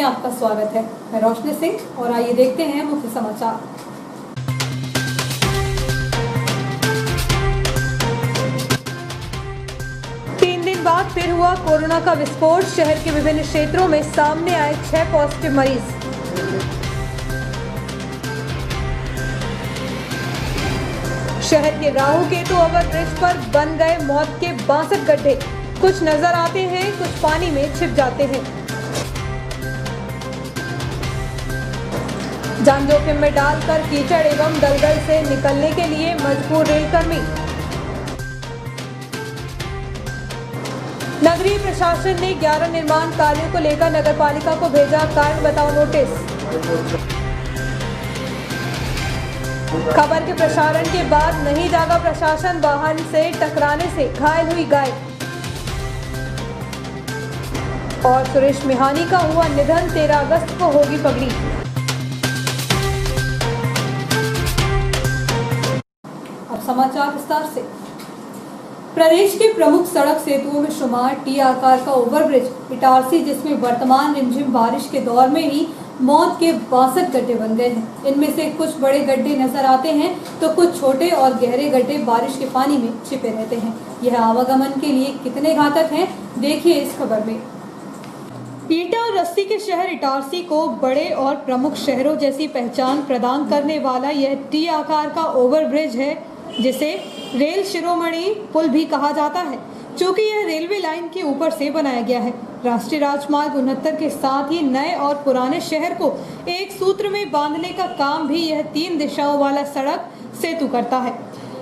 आपका स्वागत है। मैं रोशनी सिंह और आइए देखते हैं मुख्य समाचार। तीन दिन बाद फिर हुआ कोरोना का विस्फोट। शहर के विभिन्न क्षेत्रों में सामने आए 6 पॉजिटिव मरीज। शहर के राहु केतु ओवर ब्रिज पर बन गए मौत के 62 गड्ढे। कुछ नजर आते हैं, कुछ पानी में छिप जाते हैं। जान जोखिम में डालकर कीचड़ एवं दलदल से निकलने के लिए मजबूर रेलकर्मी। नगरीय प्रशासन ने 11 निर्माण कार्यों को लेकर नगरपालिका को भेजा कारण बताओ नोटिस। खबर के प्रसारण के बाद नहीं जागा प्रशासन, वाहन से टकराने से घायल हुई गाय। और सुरेश मिहानी का हुआ निधन, 13 अगस्त को होगी पगड़ी। अब समाचार विस्तार से। प्रदेश के प्रमुख सड़क सेतुओं में शुमार टी आकार का ओवरब्रिज इटारसी, जिसमें वर्तमान रिमझिम बारिश के दौर में ही मौत के 62 गड्ढे बन गए हैं। इनमें से कुछ बड़े गड्ढे नजर आते हैं तो कुछ छोटे और गहरे गड्ढे बारिश के पानी में छिपे रहते हैं। यह आवागमन के लिए कितने घातक हैं, देखिए इस खबर में। ईटा और रस्सी के शहर इटारसी को बड़े और प्रमुख शहरों जैसी पहचान प्रदान करने वाला यह टी आकार का ओवरब्रिज है, जिसे रेल शिरोमणि पुल भी कहा जाता है, क्योंकि यह रेलवे लाइन के ऊपर से बनाया गया है। राष्ट्रीय राजमार्ग 69 के साथ ही नए और पुराने शहर को एक सूत्र में बांधने का काम भी यह 3 दिशाओं वाला सड़क सेतु करता है।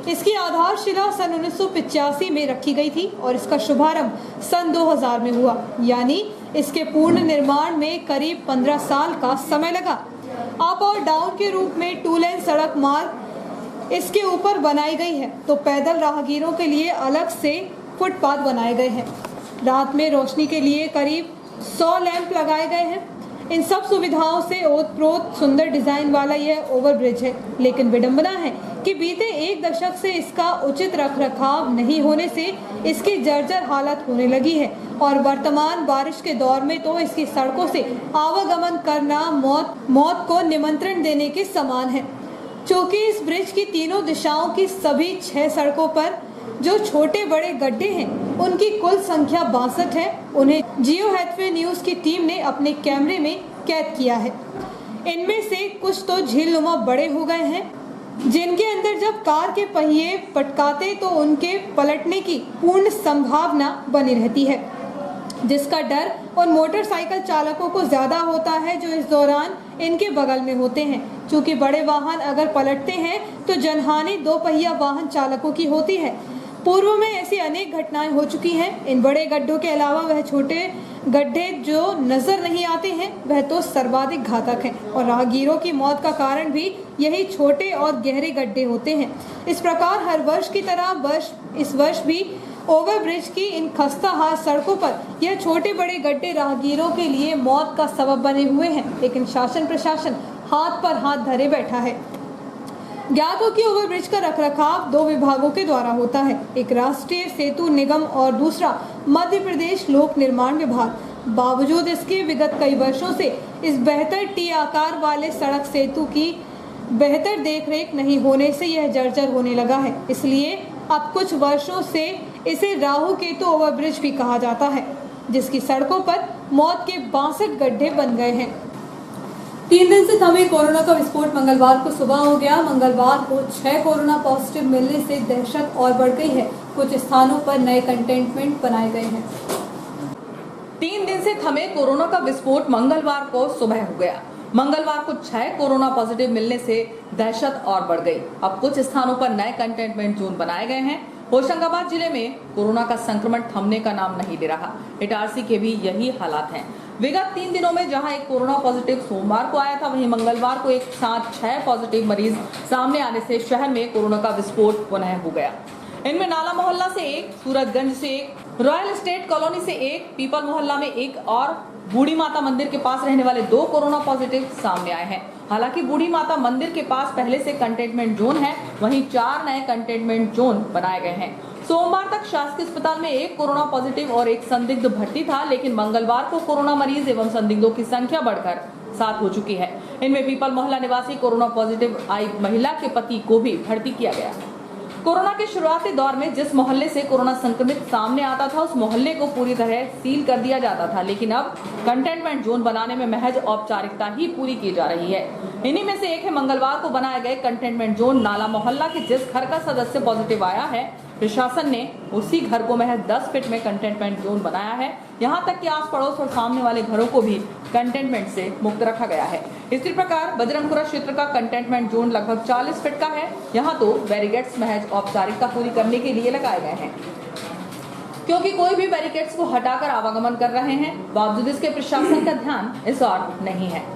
इसकी आधारशिला सन 1985 में रखी गई थी और इसका शुभारंभ सन 2000 में हुआ, यानी इसके पूर्ण निर्माण में करीब 15 साल का समय लगा। अप और डाउन के रूप में 2 लेन सड़क मार्ग इसके ऊपर बनाई गई है, तो पैदल राहगीरों के लिए अलग से फुटपाथ बनाए गए हैं। रात में रोशनी के लिए करीब 100 लैंप लगाए गए हैं। इन सब सुविधाओं से ओतप्रोत सुंदर डिजाइन वाला यह ओवरब्रिज है, लेकिन विडंबना है कि बीते 1 दशक से इसका उचित रखरखाव नहीं होने से इसकी जर्जर हालत होने लगी है और वर्तमान बारिश के दौर में तो इसकी सड़कों से आवागमन करना मौत को निमंत्रण देने के समान है। क्योंकि इस ब्रिज की तीनों दिशाओं की सभी 6 सड़कों पर जो छोटे बड़े गड्ढे हैं, उनकी कुल संख्या 62 है। उन्हें जियो हैथवे न्यूज की टीम ने अपने कैमरे में कैद किया है। इनमें से कुछ तो झीलनुमा बड़े हो गए हैं, जिनके अंदर जब कार के पहिए पटकाते तो उनके पलटने की पूर्ण संभावना बनी रहती है, जिसका डर उन मोटरसाइकिल चालकों को ज्यादा होता है जो इस दौरान इनके बगल में होते हैं। क्योंकि बड़े वाहन अगर पलटते हैं तो जनहानि 2 पहिया वाहन चालकों की होती है। पूर्व में ऐसी अनेक घटनाएं हो चुकी हैं। इन बड़े गड्ढों के अलावा वह छोटे गड्ढे जो नजर नहीं आते हैं, वह तो सर्वाधिक घातक हैं और राहगीरों की मौत का कारण भी यही छोटे और गहरे गड्ढे होते हैं। इस प्रकार हर वर्ष की तरह इस वर्ष भी ओवरब्रिज की इन खस्ता हाल सड़कों पर यह छोटे बड़े गड्ढे राहगीरों के लिए मौत का सबब बने हुए हैं, लेकिन शासन प्रशासन हाथ पर हाथ धरे बैठा है। ज्ञात हो कि ओवरब्रिज का रखरखाव 2 विभागों के द्वारा होता है, एक राष्ट्रीय सेतु निगम और दूसरा मध्य प्रदेश लोक निर्माण विभाग। बावजूद इसके विगत कई वर्षों से इस बेहतर टी आकार वाले सड़क सेतु की बेहतर देखरेख नहीं होने से यह जर्जर होने लगा है। इसलिए अब कुछ वर्षों से इसे राहु केतु ओवरब्रिज भी कहा जाता है, जिसकी सड़कों पर मौत के 62 गड्ढे बन गए हैं। 3 दिन से थमे कोरोना का विस्फोट मंगलवार को सुबह हो गया। मंगलवार को 6 कोरोना पॉजिटिव मिलने से दहशत और बढ़ गई है। कुछ स्थानों पर नए कंटेनमेंट बनाए गए हैं। 3 दिन से थमे कोरोना का विस्फोट मंगलवार को सुबह हो गया। मंगलवार को 6 कोरोना पॉजिटिव मिलने से दहशत और बढ़ गई। अब कुछ स्थानों पर नए कंटेनमेंट जोन बनाए गए हैं। होशंगाबाद जिले में कोरोना का संक्रमण थमने का नाम नहीं ले रहा। इटारसी के भी यही हालात हैं। विगत 3 दिनों में जहां एक कोरोना पॉजिटिव सोमवार को आया था, वहीं मंगलवार को एक साथ 6 पॉजिटिव मरीज सामने आने से शहर में कोरोना का विस्फोट पुनः हो गया। इनमें नाला मोहल्ला से 1, सूरतगंज से 1, रॉयल एस्टेट कॉलोनी से 1, पीपल मोहल्ला में 1 और बूढ़ी माता मंदिर के पास रहने वाले 2 कोरोना पॉजिटिव सामने आए हैं। हालांकि बूढ़ी माता मंदिर के पास पहले से कंटेनमेंट जोन है, वहीं 4 नए कंटेनमेंट जोन बनाए गए हैं। सोमवार तक शासकीय अस्पताल में एक कोरोना पॉजिटिव और एक संदिग्ध भर्ती था, लेकिन मंगलवार को कोरोना मरीज एवं संदिग्धों की संख्या बढ़कर 7 हो चुकी है। इनमें पीपल मोहल्ला निवासी कोरोना पॉजिटिव आई महिला के पति को भी भर्ती किया गया। कोरोना के शुरुआती दौर में जिस मोहल्ले से कोरोना संक्रमित सामने आता था, उस मोहल्ले को पूरी तरह सील कर दिया जाता था, लेकिन अब कंटेनमेंट जोन बनाने में महज औपचारिकता ही पूरी की जा रही है। इन्हीं में से एक है मंगलवार को बनाए गए कंटेनमेंट जोन। नाला मोहल्ला के जिस घर का सदस्य पॉजिटिव आया है, प्रशासन ने उसी घर को महज 10 फीट में कंटेनमेंट जोन बनाया है। यहाँ तक कि आस पड़ोस और सामने वाले घरों को भी कंटेनमेंट से मुक्त रखा गया है। इसी प्रकार बजरंगपुरा क्षेत्र का कंटेनमेंट जोन लगभग 40 फीट का है। यहाँ तो बैरिकेड्स महज औपचारिकता पूरी करने के लिए लगाए गए हैं, क्योंकि कोई भी बैरिकेड्स को हटाकर आवागमन कर रहे हैं। बावजूद इसके प्रशासन का ध्यान इस ओर नहीं है।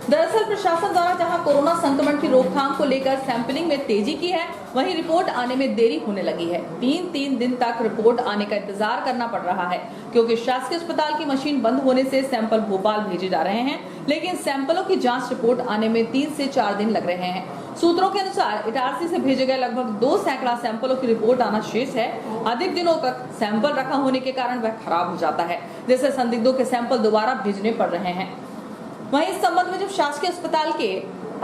दरअसल प्रशासन द्वारा जहां कोरोना संक्रमण की रोकथाम को लेकर सैंपलिंग में तेजी की है, वहीं रिपोर्ट आने में देरी होने लगी है। 3 दिन तक रिपोर्ट आने का इंतजार करना पड़ रहा है, क्योंकि शासकीय अस्पताल की मशीन बंद होने से सैंपल भोपाल भेजे जा रहे हैं, लेकिन सैंपलों की जांच रिपोर्ट आने में 3 से 4 दिन लग रहे हैं। सूत्रों के अनुसार इटारसी से भेजे गए लगभग 2 सैकड़ा सैंपलों की रिपोर्ट आना शेष है। अधिक दिनों तक सैंपल रखा होने के कारण वह खराब हो जाता है, जिससे संदिग्धों के सैंपल दोबारा भेजने पड़ रहे हैं। वहीं इस संबंध में जब शासकीय अस्पताल के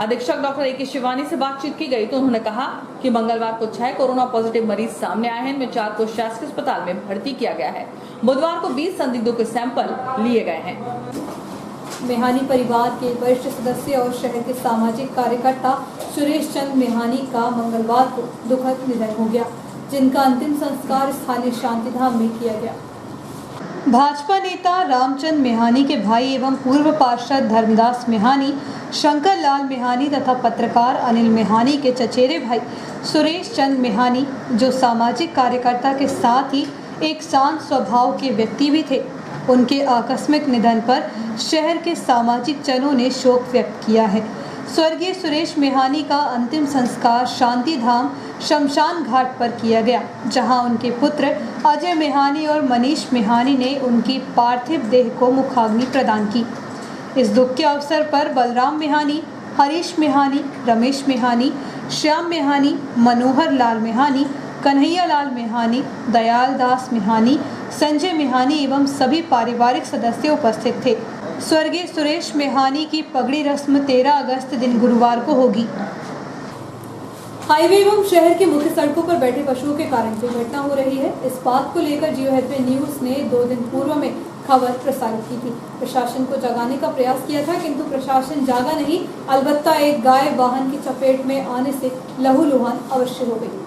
अधीक्षक डॉक्टर ए.के. शिवानी से बातचीत की गई, तो उन्होंने कहा कि मंगलवार को 6 कोरोना पॉजिटिव मरीज सामने आए हैं। इनमें 4 को शासकीय अस्पताल में भर्ती किया गया है। बुधवार को 20 संदिग्धों के सैंपल लिए गए हैं। मेहानी परिवार के वरिष्ठ सदस्य और शहर के सामाजिक कार्यकर्ता सुरेश चंद मेहानी का मंगलवार को दुखद निधन हो गया, जिनका अंतिम संस्कार स्थानीय शांतिधाम में किया गया। भाजपा नेता रामचंद मेहानी के भाई एवं पूर्व पार्षद धर्मदास मेहानी, शंकर लाल मेहानी तथा पत्रकार अनिल मेहानी के चचेरे भाई सुरेश चंद मेहानी, जो सामाजिक कार्यकर्ता के साथ ही एक शांत स्वभाव के व्यक्ति भी थे, उनके आकस्मिक निधन पर शहर के सामाजिक जनों ने शोक व्यक्त किया है। स्वर्गीय सुरेश मेहानी का अंतिम संस्कार शांतिधाम शमशान घाट पर किया गया, जहां उनके पुत्र अजय मेहानी और मनीष मेहानी ने उनकी पार्थिव देह को मुखाग्नि प्रदान की। इस दुख के अवसर पर बलराम मेहानी, हरीश मेहानी, रमेश मेहानी, श्याम मेहानी, मनोहर लाल मेहानी, कन्हैया लाल मेहानी, दयाल दास मेहानी, संजय मेहानी एवं सभी पारिवारिक सदस्य उपस्थित थे। स्वर्गीय सुरेश मेहानी की पगड़ी रस्म 13 अगस्त दिन गुरुवार को होगी। हाईवे एवं शहर की मुख्य सड़कों पर बैठे पशुओं के कारण दुर्घटना हो रही है। इस बात को लेकर जियो हेल्थ न्यूज ने 2 दिन पूर्व में खबर प्रसारित की थी। प्रशासन को जगाने का प्रयास किया था, किंतु प्रशासन जागा नहीं। अलबत्ता एक गाय वाहन की चपेट में आने से लहूलुहान अवश्य हो गई।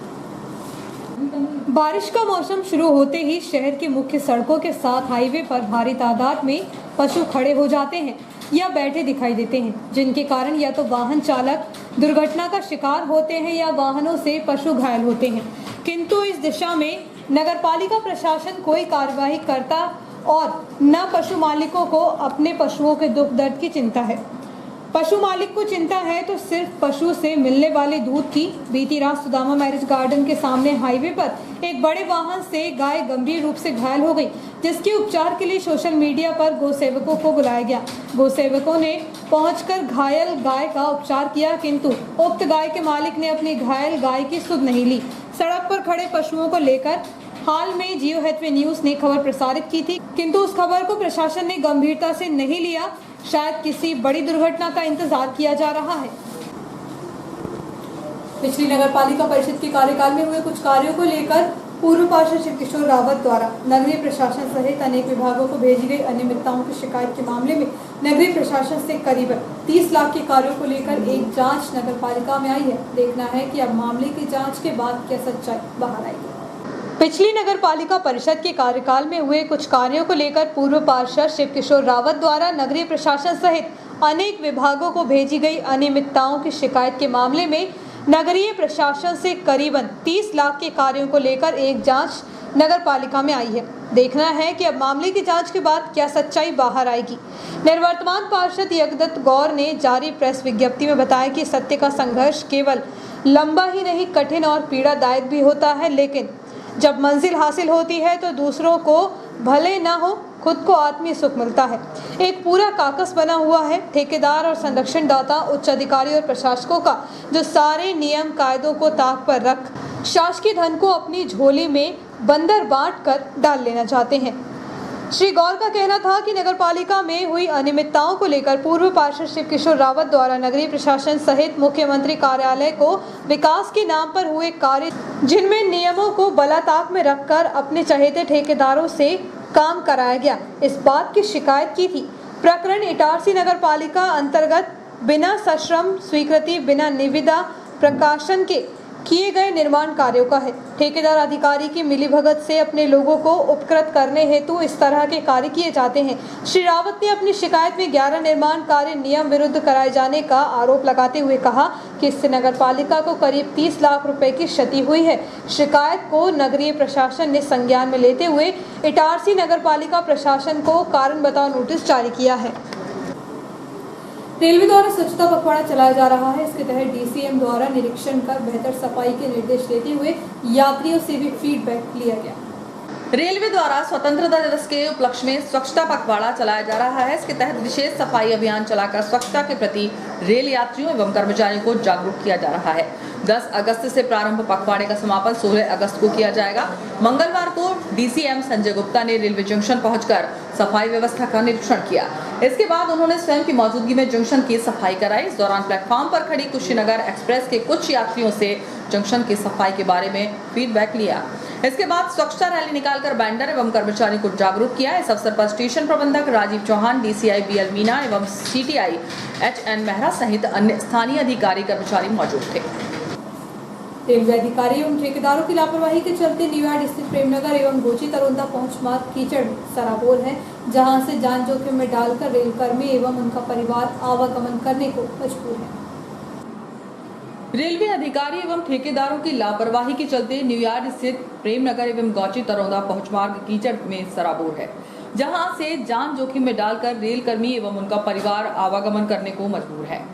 बारिश का मौसम शुरू होते ही शहर की मुख्य सड़कों के साथ हाईवे पर भारी तादाद में पशु खड़े हो जाते हैं या बैठे दिखाई देते हैं, जिनके कारण या तो वाहन चालक दुर्घटना का शिकार होते हैं या वाहनों से पशु घायल होते हैं। किंतु इस दिशा में नगरपालिका प्रशासन कोई कार्यवाही करता और न पशु मालिकों को अपने पशुओं के दुख दर्द की चिंता है। पशु मालिक को चिंता है तो सिर्फ पशु से मिलने वाले दूध की। बीती रात सुदामा मैरिज गार्डन के सामने हाईवे पर एक बड़े वाहन से गाय गंभीर रूप से घायल हो गई, जिसके उपचार के लिए सोशल मीडिया पर गौसेवकों को बुलाया गया। गौसेवकों ने पहुंचकर घायल गाय का उपचार किया, किंतु उक्त गाय के मालिक ने अपनी घायल गाय की सुध नहीं ली। सड़क पर खड़े पशुओं को लेकर हाल में जियो हेल्थ न्यूज ने खबर प्रसारित की थी, किंतु उस खबर को प्रशासन ने गंभीरता से नहीं लिया। शायद किसी बड़ी दुर्घटना का इंतजार किया जा रहा है। पिछली नगर पालिका परिषद के कार्यकाल में हुए कुछ कार्यों को लेकर पूर्व पार्षद शिव किशोर रावत द्वारा नगरीय प्रशासन सहित अनेक विभागों को भेजी गई अनियमितताओं की शिकायत के मामले में नगरीय प्रशासन से करीब 30 लाख के कार्यों को लेकर एक जांच नगर पालिका में आई है। देखना है कि अब मामले की जांच के बाद क्या सच्चाई बाहर आएगी। पिछली नगर पालिका परिषद के कार्यकाल में हुए कुछ कार्यों को लेकर पूर्व पार्षद शिव किशोर रावत द्वारा नगरीय प्रशासन सहित अनेक विभागों को भेजी गई अनियमितताओं की शिकायत के मामले में नगरीय प्रशासन से करीबन 30 लाख के कार्यों को लेकर एक जांच नगर पालिका में आई है। देखना है कि अब मामले की जांच के बाद क्या सच्चाई बाहर आएगी। निवर्तमान पार्षद यज्ञदत्त गौर ने जारी प्रेस विज्ञप्ति में बताया कि सत्य का संघर्ष केवल लंबा ही नहीं, कठिन और पीड़ादायक भी होता है, लेकिन जब मंजिल हासिल होती है तो दूसरों को भले ना हो, खुद को आत्मीय सुख मिलता है। एक पूरा काकस बना हुआ है ठेकेदार और संरक्षण दाता, उच्च अधिकारी और प्रशासकों का, जो सारे नियम कायदों को ताक पर रख शासकीय धन को अपनी झोली में बंदर बांट कर डाल लेना चाहते हैं। श्री गौर का कहना था कि नगरपालिका में हुई अनियमितताओं को लेकर पूर्व पार्षद शिव किशोर रावत द्वारा नगरीय प्रशासन सहित मुख्यमंत्री कार्यालय को विकास के नाम पर हुए कार्य, जिनमें नियमों को बलाताक में रखकर अपने चहेते ठेकेदारों से काम कराया गया, इस बात की शिकायत की थी। प्रकरण इटारसी नगरपालिका अंतर्गत बिना सश्रम स्वीकृति, बिना निविदा प्रकाशन के किए गए निर्माण कार्यों का है। ठेकेदार अधिकारी की मिलीभगत से अपने लोगों को उपकृत करने हेतु इस तरह के कार्य किए जाते हैं। श्री रावत ने अपनी शिकायत में 11 निर्माण कार्य नियम विरुद्ध कराए जाने का आरोप लगाते हुए कहा कि इससे नगरपालिका को करीब 30 लाख रुपए की क्षति हुई है। शिकायत को नगरीय प्रशासन ने संज्ञान में लेते हुए इटारसी नगरपालिका प्रशासन को कारण बताओ नोटिस जारी किया है। रेलवे द्वारा स्वच्छता पखवाड़ा चलाया जा रहा है। इसके तहत डीसीएम द्वारा निरीक्षण कर बेहतर सफाई के निर्देश देते हुए यात्रियों से भी फीडबैक लिया गया। रेलवे द्वारा स्वतंत्रता दिवस के उपलक्ष्य में स्वच्छता पखवाड़ा चलाया जा रहा है। इसके तहत विशेष सफाई अभियान चलाकर स्वच्छता के प्रति रेल यात्रियों एवं कर्मचारियों को जागरूक किया जा रहा है। 10 अगस्त से प्रारंभ पखवाड़े का समापन 16 अगस्त को किया जाएगा। मंगलवार को डीसीएम संजय गुप्ता ने रेलवे जंक्शन पहुंचकर सफाई व्यवस्था का निरीक्षण किया। इसके बाद उन्होंने स्वयं की मौजूदगी में जंक्शन की सफाई कराई। इस दौरान प्लेटफॉर्म पर खड़ी कुशीनगर एक्सप्रेस के कुछ यात्रियों से जंक्शन की सफाई के बारे में फीडबैक लिया। इसके बाद स्वच्छता रैली निकालकर बैंडर एवं कर्मचारियों को जागरूक किया। इस अवसर पर स्टेशन प्रबंधक राजीव चौहान, डीसीआई बीएल मीना एवं सीटीआई एचएन मेहरा सहित अन्य स्थानीय अधिकारी कर्मचारी मौजूद थे। रेलवे अधिकारी एवं ठेकेदारों की लापरवाही के चलते न्यूयार्ड स्थित प्रेमनगर एवं गोची तरोंदा पहुंच मार्ग कीचड़ में सराबोर है, जहां से जान जोखिम में डालकर रेलकर्मी एवं उनका परिवार आवागमन करने को मजबूर है। रेलवे अधिकारी एवं ठेकेदारों की लापरवाही के चलते न्यूयार्ड स्थित प्रेमनगर एवं गौची तरोंदा पहुंच मार्ग कीचड़ में सराबोर है, जहां से जान जोखिम में डालकर रेलकर्मी एवं उनका परिवार आवागमन करने को मजबूर है।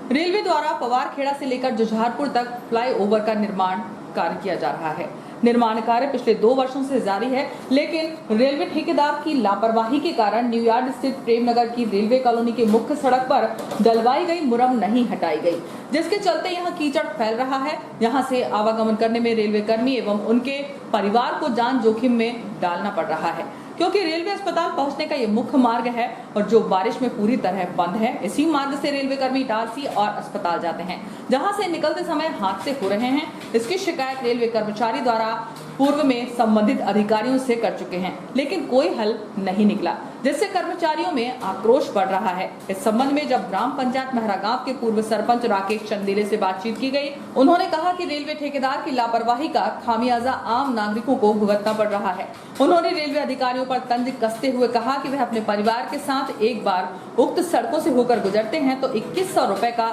रेलवे द्वारा पवारखेड़ा से लेकर जुझारपुर तक फ्लाईओवर का निर्माण कार्य किया जा रहा है। निर्माण कार्य पिछले 2 वर्षों से जारी है, लेकिन रेलवे ठेकेदार की लापरवाही के कारण न्यूयार्ड स्थित प्रेमनगर की रेलवे कॉलोनी के मुख्य सड़क पर डलवाई गई मुरम नहीं हटाई गई, जिसके चलते यहां कीचड़ फैल रहा है। यहां से आवागमन करने में रेलवे कर्मी एवं उनके परिवार को जान जोखिम में डालना पड़ रहा है, क्योंकि रेलवे अस्पताल पहुंचने का ये मुख्य मार्ग है और जो बारिश में पूरी तरह बंद है। इसी मार्ग से रेलवे कर्मी इटारसी और अस्पताल जाते हैं, जहां से निकलते समय हादसे हो रहे हैं। इसकी शिकायत रेलवे कर्मचारी द्वारा पूर्व में संबंधित अधिकारियों से कर चुके हैं, लेकिन कोई हल नहीं निकला, जिससे कर्मचारियों में आक्रोश बढ़ रहा है। इस संबंध में जब ग्राम पंचायत महरा गांव के पूर्व सरपंच राकेश चंदेले से बातचीत की गई, उन्होंने कहा कि रेलवे ठेकेदार की लापरवाही का खामियाजा आम नागरिकों को भुगतना पड़ रहा है। उन्होंने रेलवे अधिकारियों पर तंज कसते हुए कहा कि वह अपने परिवार के साथ एक बार उक्त सड़कों से होकर गुजरते हैं तो 2100 रुपए का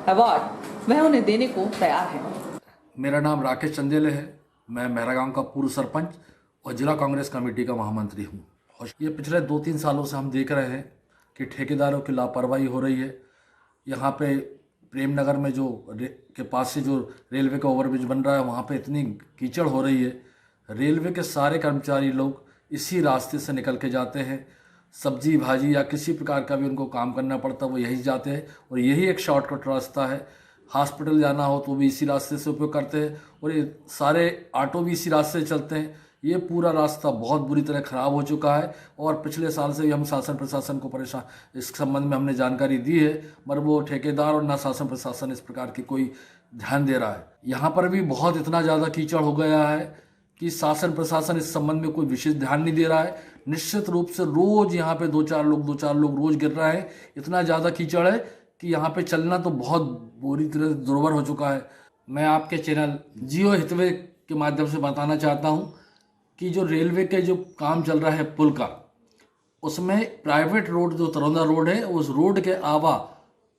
अवार्ड वह उन्हें देने को तैयार है। मेरा नाम राकेश चंदेले है। मैं महरा गांव का पूर्व सरपंच और जिला कांग्रेस कमेटी का महामंत्री हूं। और ये पिछले 2-3 सालों से हम देख रहे हैं कि ठेकेदारों की लापरवाही हो रही है। यहाँ पे प्रेमनगर में के पास से जो रेलवे का ओवरब्रिज बन रहा है, वहाँ पे इतनी कीचड़ हो रही है। रेलवे के सारे कर्मचारी लोग इसी रास्ते से निकल के जाते हैं। सब्जी भाजी या किसी प्रकार का भी उनको काम करना पड़ता है, वो यही जाते हैं और यही एक शॉर्टकट रास्ता है। हॉस्पिटल जाना हो तो भी इसी रास्ते से उपयोग करते हैं और ये सारे ऑटो भी इसी रास्ते से चलते हैं। ये पूरा रास्ता बहुत बुरी तरह ख़राब हो चुका है और पिछले साल से हम शासन प्रशासन को परेशान इस संबंध में हमने जानकारी दी है, मगर वो ठेकेदार और ना शासन प्रशासन इस प्रकार की कोई ध्यान दे रहा है। यहाँ पर भी बहुत इतना ज़्यादा कीचड़ हो गया है कि शासन प्रशासन इस संबंध में कोई विशेष ध्यान नहीं दे रहा है। निश्चित रूप से रोज़ यहाँ पे 2-4 लोग रोज़ गिर रहे हैं। इतना ज़्यादा कीचड़ है कि यहाँ पे चलना तो बहुत बुरी तरह दुर्भर हो चुका है। मैं आपके चैनल जियो हितवे के माध्यम से बताना चाहता हूँ कि जो रेलवे के जो काम चल रहा है पुल का, उसमें प्राइवेट रोड जो तरोंदा रोड है, उस रोड के अलावा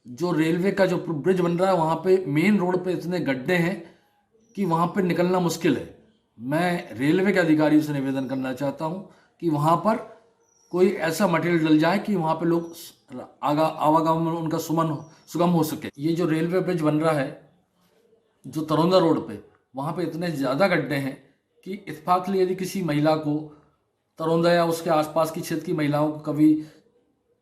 जो रेलवे का जो ब्रिज बन रहा है, वहाँ पे मेन रोड पे इतने गड्ढे हैं कि वहाँ पे निकलना मुश्किल है। मैं रेलवे के अधिकारियों से निवेदन करना चाहता हूँ कि वहाँ पर कोई ऐसा मटेरियल डल जाए कि वहाँ पे लोग आवागमन उनका सुगम हो सके। ये जो रेलवे ब्रिज बन रहा है जो तरोंदा रोड पे, वहाँ पे इतने ज़्यादा गड्ढे हैं कि इत्तेफाक लिए यदि किसी महिला को तरोंदा या उसके आसपास की क्षेत्र की महिलाओं को कभी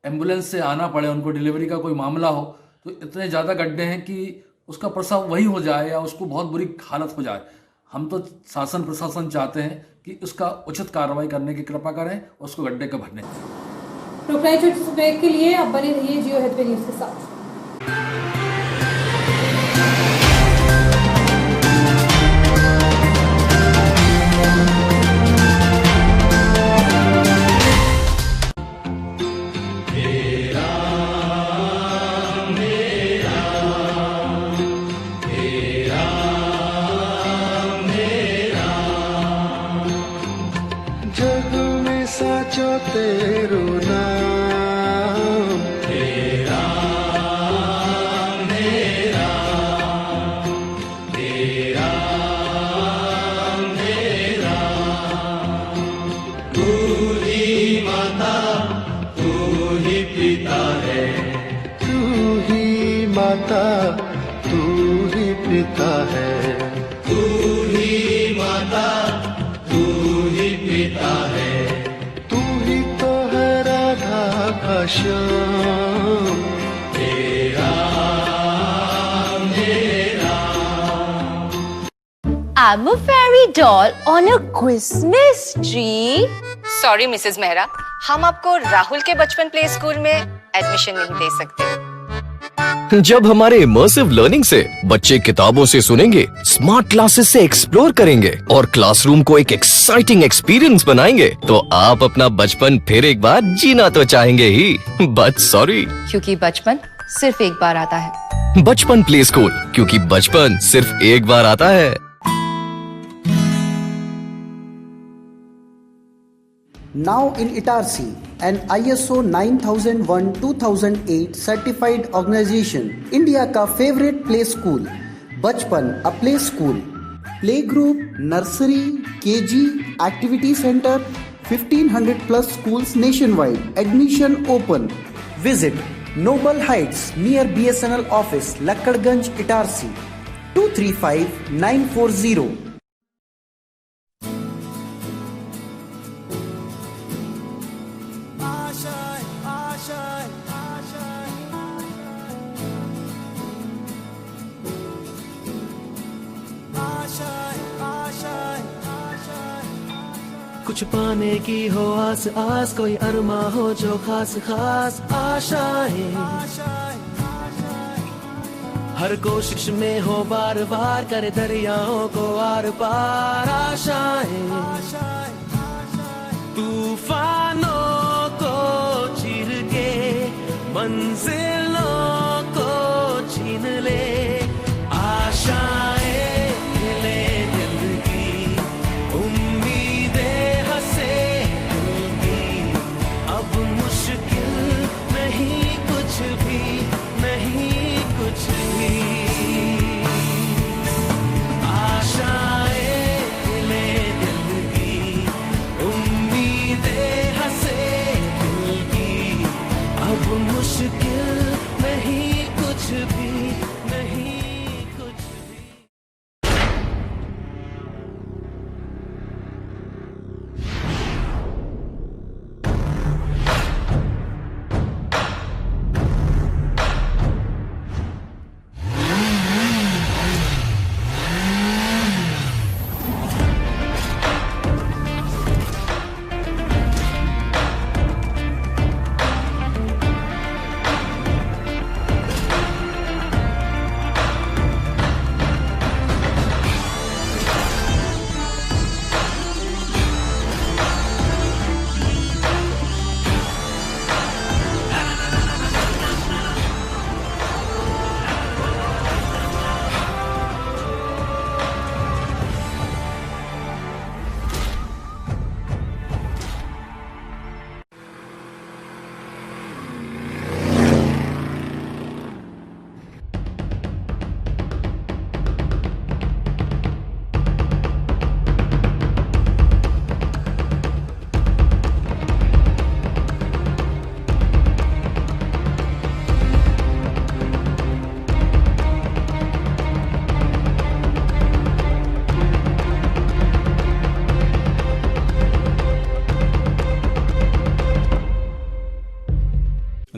एम्बुलेंस से आना पड़े, उनको डिलीवरी का कोई मामला हो, तो इतने ज़्यादा गड्ढे हैं कि उसका प्रसव वही हो जाए या उसको बहुत बुरी हालत हो जाए। हम तो शासन प्रशासन चाहते हैं कि उसका उचित कार्रवाई करने की कृपा करें, उसको गड्ढे के भरने। रुकना है छोटे से ब्रेक के लिए, अब बने रहिए जियो हेल्थ न्यूज के साथ। जग में साचो तेरो नाम, तेरा मेरा, तेरा मेरा, तू ही माता, तू ही पिता है, तू ही माता, तू ही पिता है, तू ही माता, तू ही पिता है, तू ही तो है राधा का श्याम, तेरा मेरा। I'm a fairy doll on a Christmas tree. Sorry Mrs Mehra, हम आपको राहुल के बचपन प्ले स्कूल में एडमिशन नहीं दे सकते। जब हमारे इमर्सिव लर्निंग से बच्चे किताबों से सुनेंगे, स्मार्ट क्लासेस से एक्सप्लोर करेंगे और क्लासरूम को एक एक्साइटिंग एक्सपीरियंस बनाएंगे, तो आप अपना बचपन फिर एक बार जीना तो चाहेंगे ही, बट सॉरी। क्योंकि बचपन सिर्फ एक बार आता है। बचपन प्ले स्कूल, क्योंकि बचपन सिर्फ एक बार आता है। Now in Itarsi, an ISO 9001-2008 certified organization, India का favorite play school, बचपन a play school, play group, nursery, KG, activity center, 1500 plus schools nationwide. Admission open. Visit Noble Heights near BSNL office, Lakkadganj, Itarsi, 235940. कुछ पाने की हो आस आस, कोई अरमा हो जो खास खास आशाएं, हर कोशिश में हो बार बार, करे दरियाओं को आर पार आशाएं, तूफानों को चीर के मंजिलों को छीन ले, आशाएं ले दिल की, उम्मीदें हंसे दिल की, अब मुश्किल नहीं कुछ भी, नहीं कुछ भी, आशाएं ले दिल की, उम्मीदें हंसे दिल की, अब मुश्किल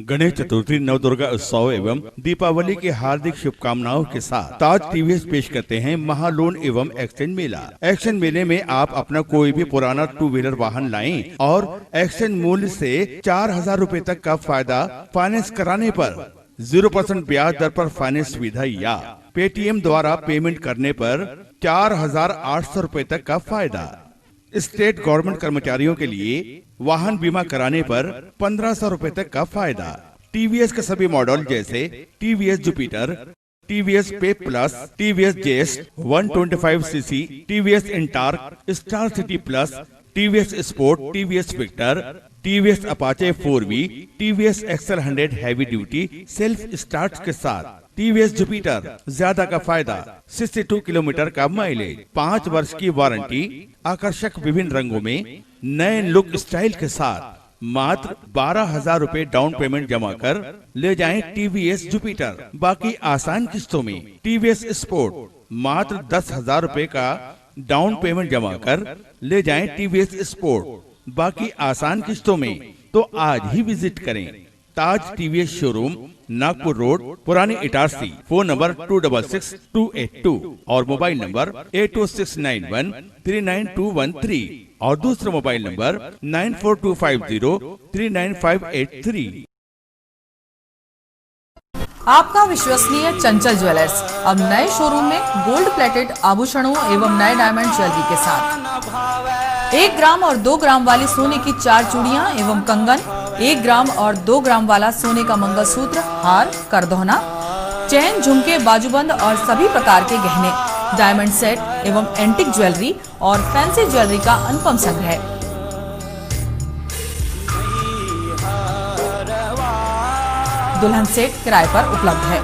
गणेश चतुर्थी, नवदुर्गा उत्सव एवं दीपावली की हार्दिक शुभकामनाओं के साथ ताज टीवीएस पेश करते हैं महालोन एवं एक्सचेंज मेला। एक्सचेंज मेले में आप अपना कोई भी पुराना 2 व्हीलर वाहन लाएं और एक्सचेंज मूल्य से 4000 रूपए तक का फायदा फाइनेंस कराने पर 0% ब्याज दर पर फाइनेंस सुविधा या पेटीएम द्वारा पेमेंट करने पर 4800 रूपए तक का फायदा। स्टेट गवर्नमेंट कर्मचारियों के लिए वाहन बीमा कराने पर 1500 रूपए तक का फायदा। टीवीएस के सभी मॉडल जैसे TVS Jupiter, TVS Pep plus, TVS Zest 125 CC, TVS Ntorq, Star City plus, TVS Sport, TVS Victor, TVS Apache 4V, TVS XL 100 heavy duty self start के साथ टीवीएस जुपिटर ज्यादा का फायदा, 62 किलोमीटर का माइलेज, 5 वर्ष की वारंटी, आकर्षक विभिन्न रंगों में नए लुक स्टाइल के साथ मात्र 12,000 रूपए डाउन पेमेंट जमा कर ले जाएं टीवीएस जुपिटर। बाकी आसान किस्तों में टीवीएस स्पोर्ट मात्र 10,000 रूपए का डाउन पेमेंट जमा कर ले जाएं टीवीएस स्पोर्ट। बाकी आसान किस्तों में तो आज ही विजिट करें ताज टीवीएस शोरूम, नागपुर रोड, पुरानी इटारसी। फोन नंबर 266282 और मोबाइल नंबर 80691 39213 और दूसरा मोबाइल नंबर 94250 39583। आपका विश्वसनीय चंचल ज्वेलर्स अब नए शोरूम में गोल्ड प्लेटेड आभूषणों एवं नए डायमंड ज्वेलरी के साथ 1 ग्राम और 2 ग्राम वाली सोने की 4 चूड़ियां एवं कंगन, 1 ग्राम और 2 ग्राम वाला सोने का मंगलसूत्र, हार, करदौना, चैन, झुमके, बाजूबंद और सभी प्रकार के गहने, डायमंड सेट एवं एंटिक ज्वेलरी और फैंसी ज्वेलरी का अनुपम संग्रह। दुल्हन सेट किराए पर उपलब्ध है।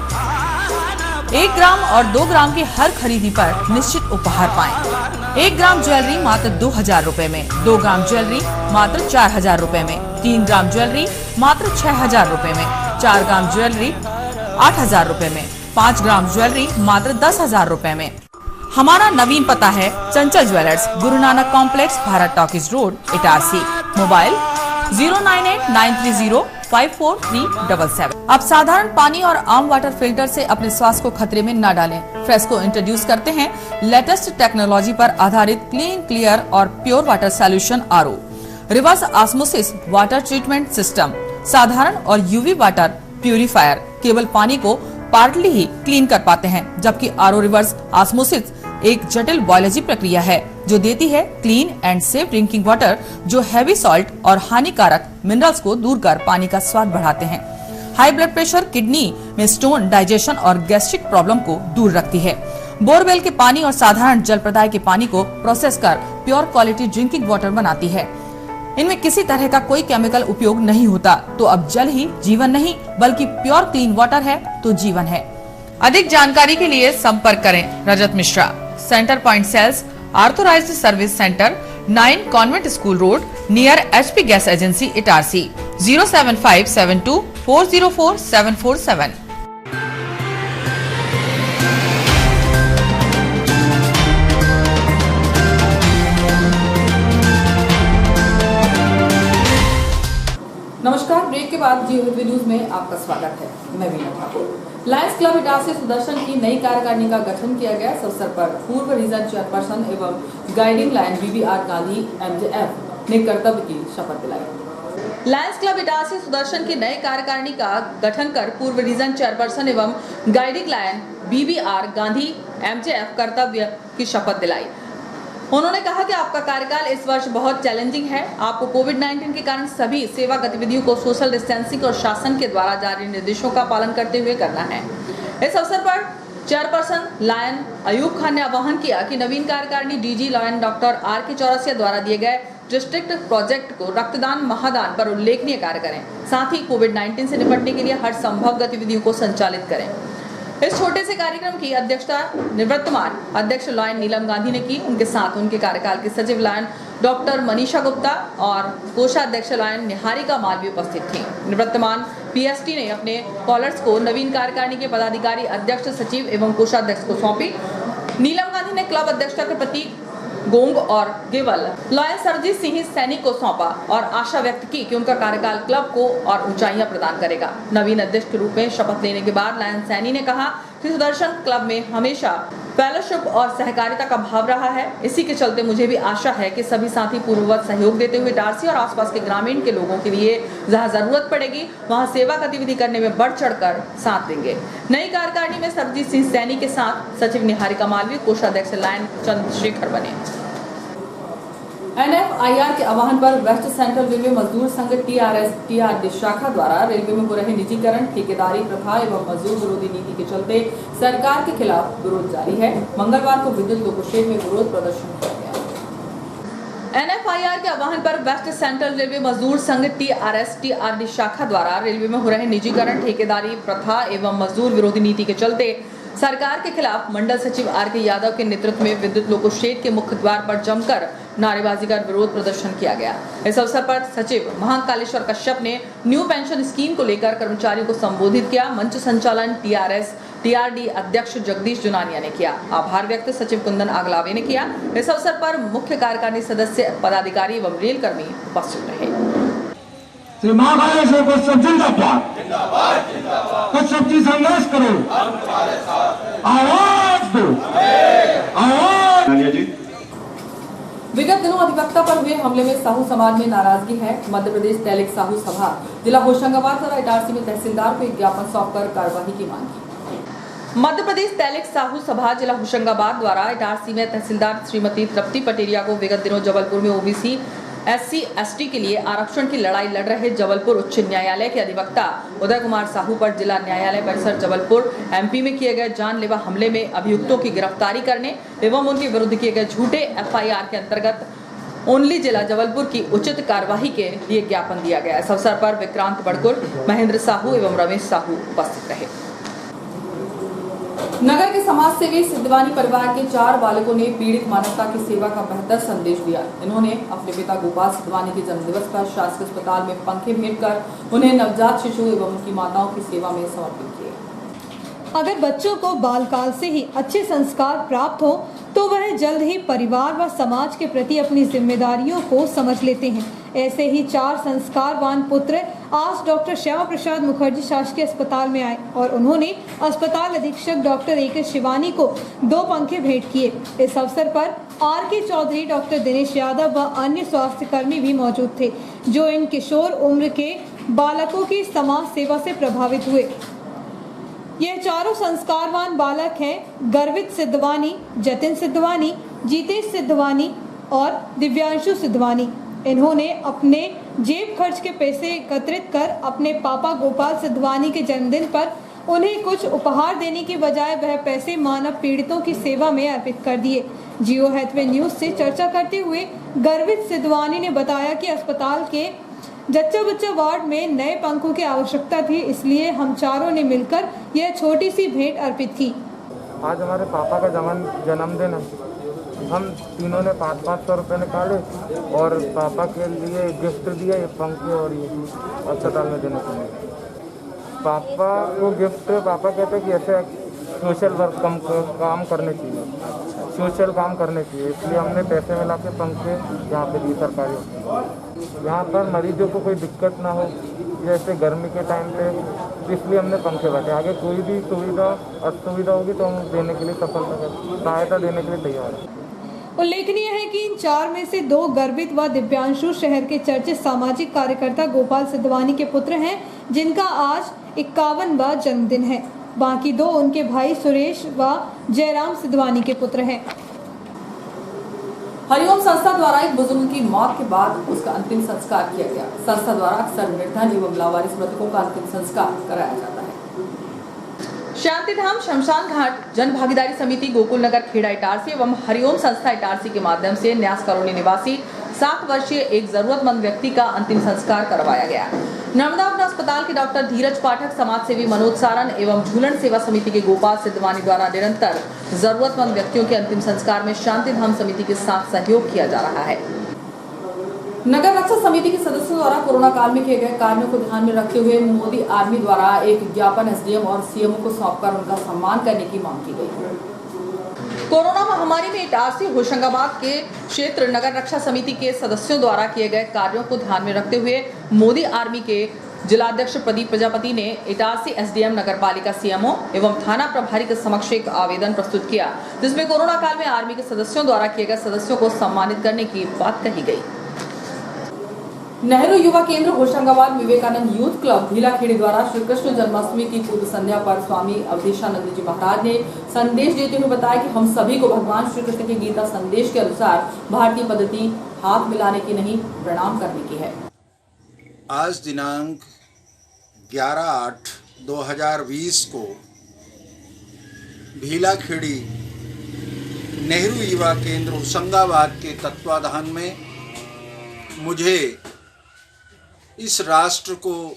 1 ग्राम और 2 ग्राम की हर खरीदी पर निश्चित उपहार पाएं। 1 ग्राम ज्वेलरी मात्र 2000 रूपए में, 2 ग्राम ज्वेलरी मात्र 4000 रूपए में, 3 ग्राम ज्वेलरी मात्र 6000 रूपए में, 4 ग्राम ज्वेलरी 8000 रूपए में, 5 ग्राम ज्वेलरी मात्र 10,000 रूपए में। हमारा नवीन पता है चंचल jewellers, Guru Nanak complex, Bharat talkies road, Itarsi. Mobile 09893054377। अब साधारण पानी और आम वाटर फिल्टर से अपने स्वास्थ्य को खतरे में न डालें। फ्रेस्को इंट्रोड्यूस करते हैं लेटेस्ट टेक्नोलॉजी पर आधारित क्लीन, क्लियर और pure water solution RO, reverse osmosis water treatment system, साधारण और यूवी वाटर प्यूरिफायर केवल पानी को पार्टली ही क्लीन कर पाते हैं, जबकि RO रिवर्स ऑस्मोसिस एक जटिल बायोलॉजी प्रक्रिया है जो देती है clean and safe drinking water, जो हैवी सॉल्ट और हानिकारक मिनरल्स को दूर कर पानी का स्वाद बढ़ाते हैं। हाई ब्लड प्रेशर, किडनी में स्टोन, डाइजेशन और गैस्ट्रिक प्रॉब्लम को दूर रखती है। बोरवेल के पानी और साधारण जल प्रदाय के पानी को प्रोसेस कर प्योर क्वालिटी ड्रिंकिंग वाटर बनाती है। इनमें किसी तरह का कोई केमिकल उपयोग नहीं होता। तो अब जल ही जीवन नहीं बल्कि प्योर क्लीन वाटर है तो जीवन है। अधिक जानकारी के लिए संपर्क करें Rajat Mishra, centre point sales, authorised service centre, 9 convent school road, near HP gas agency, Itarsi. 07572404747। नमस्कार, ब्रेक के बाद जी न्यूज में आपका स्वागत है। मैं वीना ठाकुर। लायंस क्लब इटारसी सुदर्शन की नई कार्यकारिणी का गठन किया गया। इस अवसर पर पूर्व रीजन चेयरपर्सन एवं guiding line BBR Gandhi MJF ने कर्तव्य की शपथ दिलाई। लायंस क्लब इटारसी सुदर्शन की नई कार्यकारिणी का गठन कर पूर्व रीजन चेयरपर्सन एवं guiding line BBR Gandhi MJF कर्तव्य की शपथ दिलाई। उन्होंने कहा कि आपका कार्यकाल इस वर्ष बहुत चैलेंजिंग है। आपको कोविड-19 के कारण सभी सेवा गतिविधियों को सोशल डिस्टेंसिंग और शासन के द्वारा जारी निर्देशों का पालन करते हुए करना है। इस अवसर पर चेयरपर्सन लायन अयूब खान ने आह्वान किया कि नवीन कार्यकारिणी DG lion doctor RK Chaurasia द्वारा दिए गए डिस्ट्रिक्ट प्रोजेक्ट को रक्तदान महादान पर उल्लेखनीय कार्य करें, साथ ही कोविड-19 से निपटने के लिए हर संभव गतिविधियों को संचालित करें। इस छोटे से कार्यक्रम की अध्यक्षता निवर्तमान अध्यक्ष लायन नीलम गांधी ने की। उनके साथ उनके कार्यकाल के सचिव लायन डॉक्टर मनीषा गुप्ता और कोषाध्यक्ष लायन निहारिका माल भी उपस्थित थी। निवर्तमान PST ने अपने कॉलर्स को नवीन कार्यकारिणी के पदाधिकारी, अध्यक्ष, सचिव एवं कोषाध्यक्ष को सौंपी। नीलम गांधी ने क्लब अध्यक्षता के प्रतीक गोंग और गेवल लॉयन सरजीत सिंह सैनी को सौंपा और आशा व्यक्त की कि उनका कार्यकाल क्लब को और ऊंचाइयां प्रदान करेगा। नवीन अध्यक्ष के रूप में शपथ लेने के बाद लॉयन सैनी ने कहा कि सुदर्शन क्लब में हमेशा फेलोशिप और सहकारिता का भाव रहा है। इसी के चलते मुझे भी आशा है कि सभी साथी पूर्ववत सहयोग देते हुए इटारसी और आसपास के ग्रामीण के लोगों के लिए जहां जरूरत पड़ेगी वहां सेवा गतिविधि करने में बढ़ चढ़कर साथ देंगे। नई कार्यकारिणी में सरजीत सिंह सैनी के साथ सचिव निहारिका मालवीय, कोषाध्यक्ष लायन चंद्रशेखर बने। NFIR के आह्वान पर वेस्ट सेंट्रल रेलवे मजदूर संघ TRS-TRD शाखा द्वारा रेलवे में हो रहे निजीकरण, ठेकेदारी प्रथा एवं मजदूर विरोधी नीति के चलते सरकार के खिलाफ विरोध जारी है। मंगलवार को विद्युत लोको शेड में विरोध प्रदर्शन किया गया। NFIR के आह्वान पर वेस्ट सेंट्रल रेलवे मजदूर संघ TRS-TRD शाखा द्वारा रेलवे में हो रहे निजीकरण, ठेकेदारी प्रथा एवं मजदूर विरोधी नीति के चलते सरकार के खिलाफ मंडल सचिव RK यादव के नेतृत्व में विद्युत लोको शेड के मुख्य द्वार पर जमकर नारेबाजी कर विरोध प्रदर्शन किया गया। इस अवसर पर सचिव महाकालेश्वर कश्यप ने न्यू पेंशन स्कीम को लेकर कर्मचारियों को संबोधित किया। मंच संचालन TRS-TRD अध्यक्ष जगदीश जुनानिया ने किया। आभार व्यक्त सचिव कुंदन आगलावे ने किया। इस अवसर पर मुख्य कार्यकारिणी सदस्य, पदाधिकारी एवं रेल कर्मी उपस्थित रहे। श्री महाकालेश्वर कश्यप जिंदाबाद, कश्यप जी संघर्ष करो, आवाज दो, आवाज। विगत दिनों अधिवक्ता पर हुए हमले में साहू समाज में नाराजगी है। मध्य प्रदेश तैलिक साहू सभा जिला होशंगाबाद द्वारा इटारसी में तहसीलदार को एक ज्ञापन सौंपकर कार्यवाही की मांग की। मध्य प्रदेश तैलिक साहू सभा जिला होशंगाबाद द्वारा इटारसी में तहसीलदार श्रीमती तृप्ति पटेरिया को विगत दिनों जबलपुर में OBC SC/ST के लिए आरक्षण की लड़ाई लड़ रहे जबलपुर उच्च न्यायालय के अधिवक्ता उदय कुमार साहू पर जिला न्यायालय परिसर जबलपुर MP में किए गए जानलेवा हमले में अभियुक्तों की गिरफ्तारी करने एवं उनके विरुद्ध किए गए झूठे FIR के अंतर्गत ओनली जिला जबलपुर की उचित कार्यवाही के लिए ज्ञापन दिया गया। इस अवसर पर विक्रांत बड़कुल, महेंद्र साहू एवं रमेश साहू उपस्थित रहे। नगर के समाज सेवी सिद्धवानी परिवार के 4 बालकों ने पीड़ित मानवता की सेवा का बेहतर संदेश दिया। इन्होंने अपने पिता गोपाल सिद्धवानी के जन्मदिवस पर शासकीय अस्पताल में पंखे भेंट कर उन्हें नवजात शिशु एवं उनकी माताओं की सेवा में समर्पित किए। अगर बच्चों को बालकाल से ही अच्छे संस्कार प्राप्त हो तो वह जल्द ही परिवार व समाज के प्रति अपनी जिम्मेदारियों को समझ लेते हैं। ऐसे ही 4 संस्कारवान पुत्र आज डॉक्टर श्यामा प्रसाद मुखर्जी शासकीय अस्पताल में आए और उन्होंने अस्पताल अधीक्षक डॉक्टर AK शिवानी को 2 पंखे भेंट किए। इस अवसर पर RK चौधरी, डॉक्टर दिनेश यादव व अन्य स्वास्थ्य कर्मी भी मौजूद थे, जो इन किशोर उम्र के बालकों की समाज सेवा से प्रभावित हुए। यह चारों संस्कारवान बालक हैं गर्वित सिद्धवानी, जतिन सिद्धवानी, जीतेश सिद्धवानी और दिव्यांशु सिद्धवानी। इन्होंने अपने जेब खर्च के पैसे एकत्रित कर अपने पापा गोपाल सिद्धवानी के जन्मदिन पर उन्हें कुछ उपहार देने की बजाय वह पैसे मानव पीड़ितों की सेवा में अर्पित कर दिए। जियो हैथवे न्यूज से चर्चा करते हुए गर्वित सिद्धवानी ने बताया कि अस्पताल के जच्चा बच्चा वार्ड में नए पंखों की आवश्यकता थी, इसलिए हम चारों ने मिलकर यह छोटी सी भेंट अर्पित की। आज हमारे पापा का जन्मदिन है। हम तीनों ने 500 रुपये निकाले और पापा के लिए गिफ्ट दिया, ये पंखे और ये अस्पताल में देने के लिए। पापा को गिफ्ट, पापा कहते कि ऐसे सोशल वर्क काम करने चाहिए, सोशल काम करने चाहिए, इसलिए हमने पैसे मिला के पंखे यहाँ पे दिए सरकारी। यहाँ पर मरीजों को कोई दिक्कत ना हो, जैसे गर्मी के टाइम पे, इसलिए हमने पंखे बांटे। आगे कोई भी सुविधा असुविधा होगी तो हम देने के लिए सहायता देने के लिए तैयार हैं। उल्लेखनीय है कि इन 4 में से 2 गर्वित व दिव्यांशु शहर के चर्चित सामाजिक कार्यकर्ता गोपाल सिद्धवानी के पुत्र हैं, जिनका आज 51वां जन्मदिन है। बाकी 2 उनके भाई सुरेश व जयराम सिद्धवानी के पुत्र हैं। हरिओम संस्था द्वारा एक बुजुर्ग की मौत के बाद उसका अंतिम संस्कार किया गया। संस्था द्वारा अक्सर निर्धन एवं लावारिस मृतकों का अंतिम संस्कार कराया जाता है। शांतिधाम शमशान घाट जन भागीदारी समिति गोकुल नगर खेड़ा इटारसी एवं हरिओम संस्था इटारसी के माध्यम से न्यास कॉलोनी निवासी 7 वर्षीय एक जरूरतमंद व्यक्ति का अंतिम संस्कार करवाया गया। नर्मदापुर अस्पताल के डॉक्टर धीरज पाठक, समाज सेवी मनोज सारण एवं झूलन सेवा समिति के गोपाल सिद्धवानी द्वारा निरंतर जरूरतमंद व्यक्तियों के अंतिम संस्कार में शांतिधाम समिति के साथ सहयोग किया जा रहा है। नगर रक्षा समिति के सदस्यों द्वारा कोरोना काल में किए गए कार्यों को ध्यान में रखते हुए मोदी आर्मी द्वारा एक ज्ञापन SDM और CMO को सौंपकर उनका सम्मान करने की मांग की गई। कोरोना महामारी में इटारसी होशंगाबाद के क्षेत्र नगर रक्षा समिति के सदस्यों द्वारा किए गए कार्यों को ध्यान में रखते हुए मोदी आर्मी के जिलाध्यक्ष प्रदीप प्रजापति ने इटारसी एसडीएम नगरपालिका सीएमओ एवं थाना प्रभारी के समक्ष एक आवेदन प्रस्तुत किया, जिसमें कोरोना काल में आर्मी के सदस्यों द्वारा किए गए सदस्यों को सम्मानित करने की बात कही गई। नेहरू युवा केंद्र होशंगाबाद विवेकानंद यूथ क्लब भीलाखेड़ी द्वारा श्री कृष्ण जन्माष्टमी की पूर्व संध्या पर स्वामी अवधेशानंद जी महाराज ने संदेश देते हुए बताया कि हम सभी को भगवान श्री कृष्ण के गीता संदेश के अनुसार भारतीय पद्धति हाथ मिलाने की नहीं, प्रणाम करने की है। आज दिनांक 11/8/2020 को भीलाखेड़ी नेहरू युवा केंद्र होशंगाबाद के तत्वाधान में मुझे इस राष्ट्र को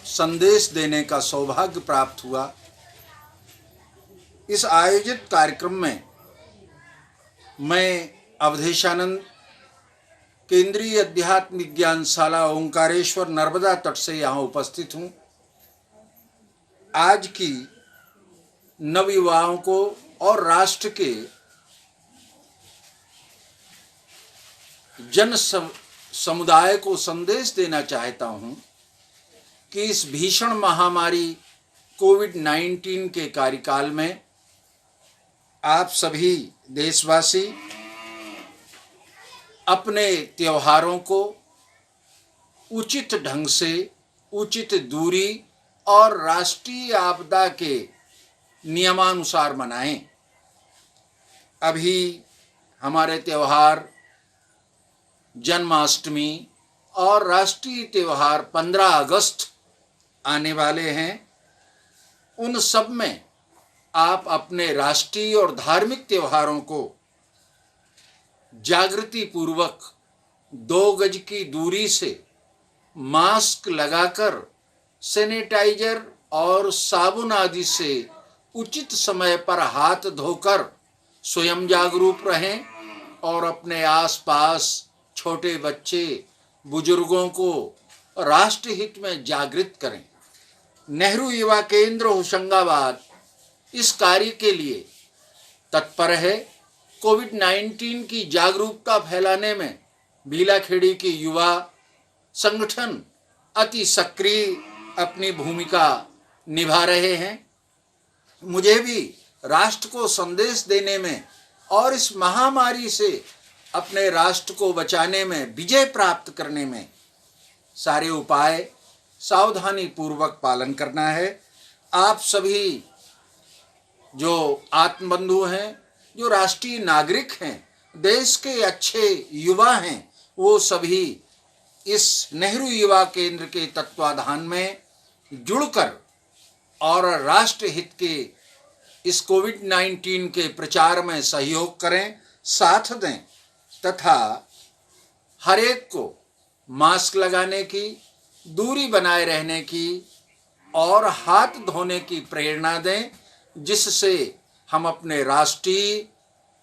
संदेश देने का सौभाग्य प्राप्त हुआ। इस आयोजित कार्यक्रम में मैं अवधेशानंद केंद्रीय अध्यात्म विज्ञानशाला ओंकारेश्वर नर्मदा तट से यहाँ उपस्थित हूँ। आज की नवयुवाओं को और राष्ट्र के जन समुदाय को संदेश देना चाहता हूँ कि इस भीषण महामारी कोविड-19 के कार्यकाल में आप सभी देशवासी अपने त्योहारों को उचित ढंग से, उचित दूरी और राष्ट्रीय आपदा के नियमानुसार मनाएं। अभी हमारे त्योहार जन्माष्टमी और राष्ट्रीय त्योहार 15 अगस्त आने वाले हैं। उन सब में आप अपने राष्ट्रीय और धार्मिक त्योहारों को जागृति पूर्वक 2 गज की दूरी से, मास्क लगाकर, सैनिटाइजर और साबुन आदि से उचित समय पर हाथ धोकर स्वयं जागरूक रहें और अपने आसपास छोटे बच्चे, बुजुर्गों को राष्ट्र हित में जागृत करें। नेहरू युवा केंद्र होशंगाबाद इस कार्य के लिए तत्पर है। कोविड-19 की जागरूकता फैलाने में भीलाखेड़ी के युवा संगठन अति सक्रिय अपनी भूमिका निभा रहे हैं। मुझे भी राष्ट्र को संदेश देने में और इस महामारी से अपने राष्ट्र को बचाने में, विजय प्राप्त करने में सारे उपाय सावधानी पूर्वक पालन करना है। आप सभी जो आत्मबंधु हैं, जो राष्ट्रीय नागरिक हैं, देश के अच्छे युवा हैं, वो सभी इस नेहरू युवा केंद्र के तत्वाधान में जुड़कर और राष्ट्र हित के इस कोविड-19 के प्रचार में सहयोग करें, साथ दें तथा हर एक को मास्क लगाने की, दूरी बनाए रहने की और हाथ धोने की प्रेरणा दें, जिससे हम अपने राष्ट्रीय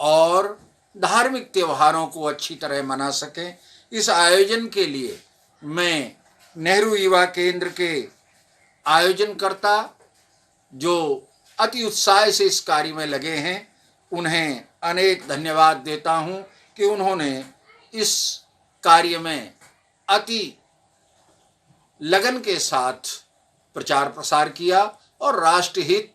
और धार्मिक त्योहारों को अच्छी तरह मना सकें। इस आयोजन के लिए मैं नेहरू युवा केंद्र के आयोजनकर्ता जो अति उत्साह से इस कार्य में लगे हैं, उन्हें अनेक धन्यवाद देता हूं कि उन्होंने इस कार्य में अति लगन के साथ प्रचार प्रसार किया और राष्ट्र हित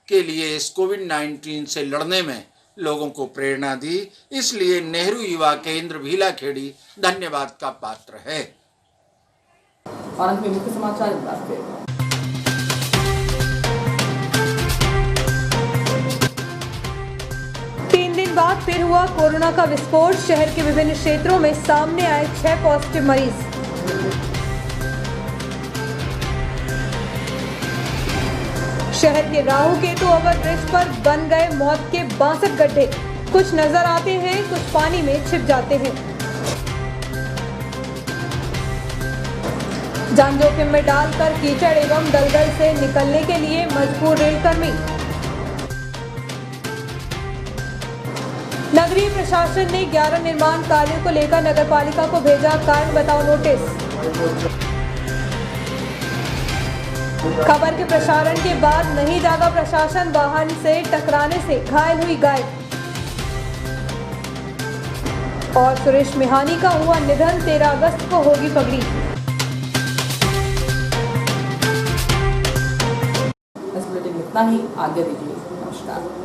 के लिए इस कोविड-19 से लड़ने में लोगों को प्रेरणा दी। इसलिए नेहरू युवा केंद्र भीलाखेड़ी धन्यवाद का पात्र है। और अंत में मुख्य समाचार एक बार फिर। 3 दिन बाद फिर हुआ कोरोना का विस्फोट। शहर के विभिन्न क्षेत्रों में सामने आए 6 पॉजिटिव मरीज। शहर के राहु केतु ओवरब्रिज पर बन गए मौत के 62 गड्ढे। कुछ नजर आते हैं, कुछ पानी में छिप जाते हैं। जान जोखिम में डालकर कीचड़ एवं दलदल से निकलने के लिए मजबूर रेलकर्मी। नगरीय प्रशासन ने 11 निर्माण कार्यों को लेकर नगरपालिका को भेजा कारण बताओ नोटिस। खबर के प्रसारण के बाद नहीं जागा प्रशासन, वाहन से टकराने से घायल हुई गाय। और सुरेश मिहानी का हुआ निधन, 13 अगस्त को होगी पगड़ी। इतना ही, आगे दीजिए, नमस्कार।